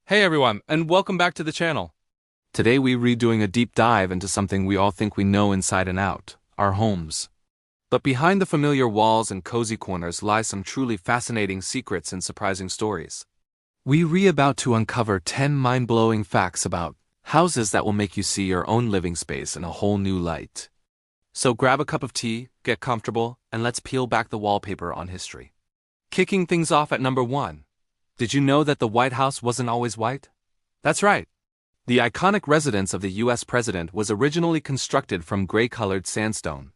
Hey everyone, and welcome back to the channel. Today we're redoing a deep dive into something we all think we know inside and out, our homes. But behind the familiar walls and cozy corners lie some truly fascinating secrets and surprising stories. We're about to uncover 10 mind-blowing facts about houses that will make you see your own living space in a whole new light. So grab a cup of tea, get comfortable, and let's peel back the wallpaper on history. Kicking things off at number 1. Did you know that the White House wasn't always white? That's right. The iconic residence of the U.S. president was originally constructed from gray-colored sandstone.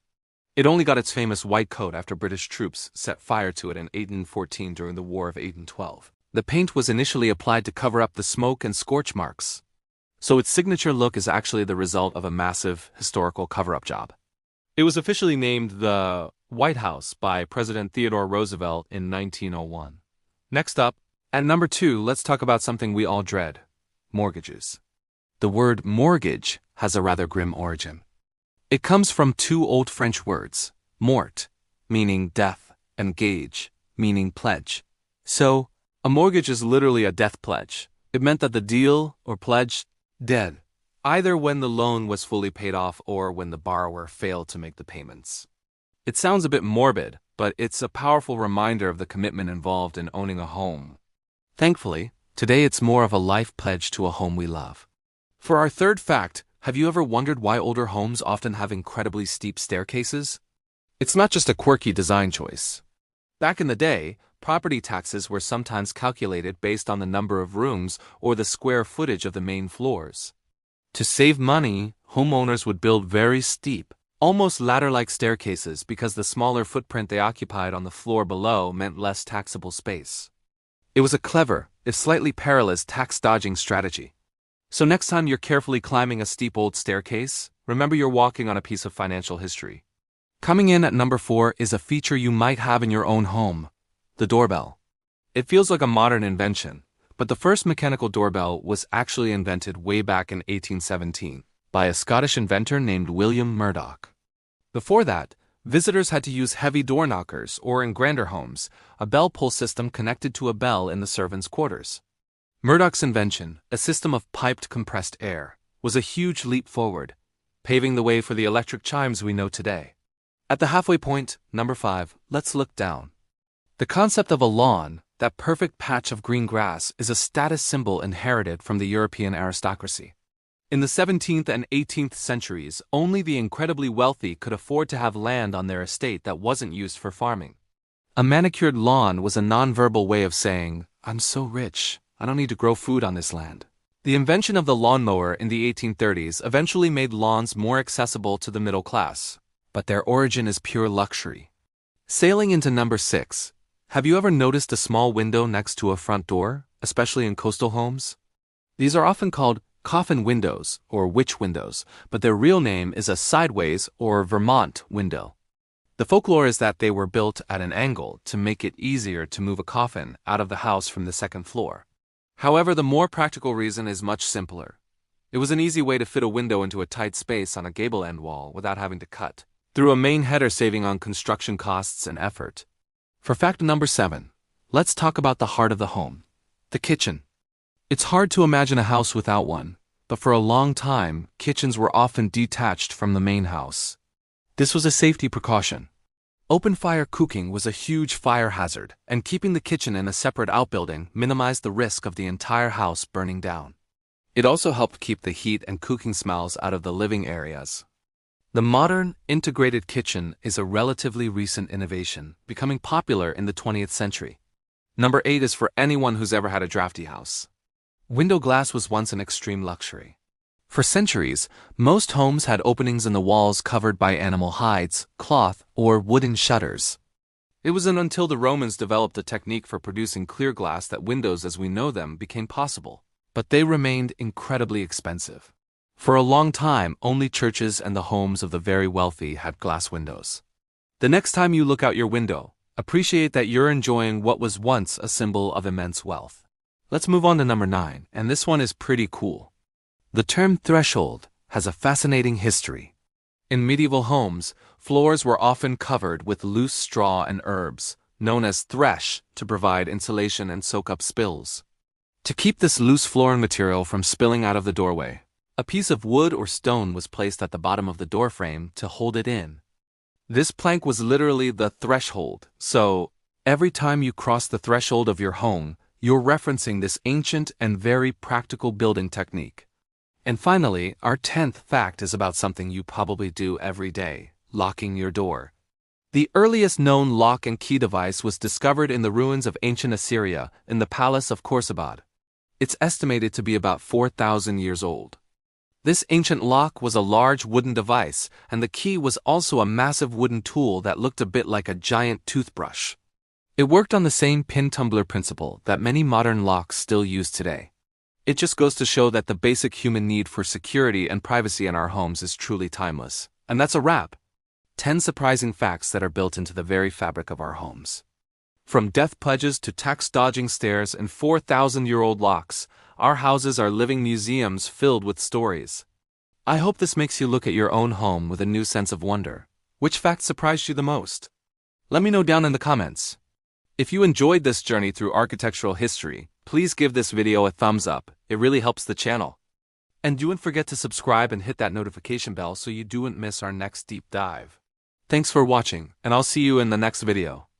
It only got its famous white coat after British troops set fire to it in 1814 during the War of 1812. The paint was initially applied to cover up the smoke and scorch marks. So its signature look is actually the result of a massive historical cover-up job. It was officially named the White House by President Theodore Roosevelt in 1901. Next up, at number 2, let's talk about something we all dread: mortgages. The word mortgage has a rather grim origin. It comes from two old French words, mort, meaning death, and gage, meaning pledge. So, a mortgage is literally a death pledge. It meant that the deal or pledge dead, either when the loan was fully paid off or when the borrower failed to make the payments. It sounds a bit morbid, but it's a powerful reminder of the commitment involved in owning a home. Thankfully, today it's more of a life pledge to a home we love. For our third fact, have you ever wondered why older homes often have incredibly steep staircases? It's not just a quirky design choice. Back in the day, property taxes were sometimes calculated based on the number of rooms or the square footage of the main floors. To save money, homeowners would build very steep, almost ladder-like staircases because the smaller footprint they occupied on the floor below meant less taxable space. It was a clever, if slightly perilous, tax-dodging strategy. So next time you're carefully climbing a steep old staircase, remember you're walking on a piece of financial history. Coming in at number 4 is a feature you might have in your own home: the doorbell. It feels like a modern invention, but the first mechanical doorbell was actually invented way back in 1817 by a Scottish inventor named William Murdoch. Before that, visitors had to use heavy door knockers, or in grander homes, a bell pull system connected to a bell in the servants' quarters. Murdoch's invention, a system of piped compressed air, was a huge leap forward, paving the way for the electric chimes we know today. At the halfway point, number 5, let's look down. The concept of a lawn, that perfect patch of green grass, is a status symbol inherited from the European aristocracy. In the 17th and 18th centuries, only the incredibly wealthy could afford to have land on their estate that wasn't used for farming. A manicured lawn was a nonverbal way of saying, "I'm so rich, I don't need to grow food on this land." The invention of the lawnmower in the 1830s eventually made lawns more accessible to the middle class, but their origin is pure luxury. Sailing into number 6, have you ever noticed a small window next to a front door, especially in coastal homes? These are often called coffin windows or witch windows, but their real name is a sideways or Vermont window. The folklore is that they were built at an angle to make it easier to move a coffin out of the house from the second floor. However, the more practical reason is much simpler. It was an easy way to fit a window into a tight space on a gable end wall without having to cut through a main header, saving on construction costs and effort. For fact number 7, let's talk about the heart of the home: the kitchen. It's hard to imagine a house without one, but for a long time, kitchens were often detached from the main house. This was a safety precaution. Open-fire cooking was a huge fire hazard, and keeping the kitchen in a separate outbuilding minimized the risk of the entire house burning down. It also helped keep the heat and cooking smells out of the living areas. The modern, integrated kitchen is a relatively recent innovation, becoming popular in the 20th century. Number 8 is for anyone who's ever had a drafty house. Window glass was once an extreme luxury. For centuries, most homes had openings in the walls covered by animal hides, cloth, or wooden shutters. It wasn't until the Romans developed a technique for producing clear glass that windows as we know them became possible, but they remained incredibly expensive. For a long time, only churches and the homes of the very wealthy had glass windows. The next time you look out your window, appreciate that you're enjoying what was once a symbol of immense wealth. Let's move on to number 9, and this one is pretty cool. The term threshold has a fascinating history. In medieval homes, floors were often covered with loose straw and herbs, known as thresh, to provide insulation and soak up spills. To keep this loose flooring material from spilling out of the doorway, a piece of wood or stone was placed at the bottom of the door frame to hold it in. This plank was literally the threshold, so every time you cross the threshold of your home, you're referencing this ancient and very practical building technique. And finally, our 10th fact is about something you probably do every day: locking your door. The earliest known lock and key device was discovered in the ruins of ancient Assyria in the Palace of Khorsabad. It's estimated to be about 4,000 years old. This ancient lock was a large wooden device, and the key was also a massive wooden tool that looked a bit like a giant toothbrush. It worked on the same pin tumbler principle that many modern locks still use today. It just goes to show that the basic human need for security and privacy in our homes is truly timeless. And that's a wrap. 10 surprising facts that are built into the very fabric of our homes. From death pledges to tax-dodging stairs and 4,000-year-old locks, our houses are living museums filled with stories. I hope this makes you look at your own home with a new sense of wonder. Which fact surprised you the most? Let me know down in the comments. If you enjoyed this journey through architectural history, please give this video a thumbs up. It really helps the channel. And don't forget to subscribe and hit that notification bell so you don't miss our next deep dive. Thanks for watching, and I'll see you in the next video.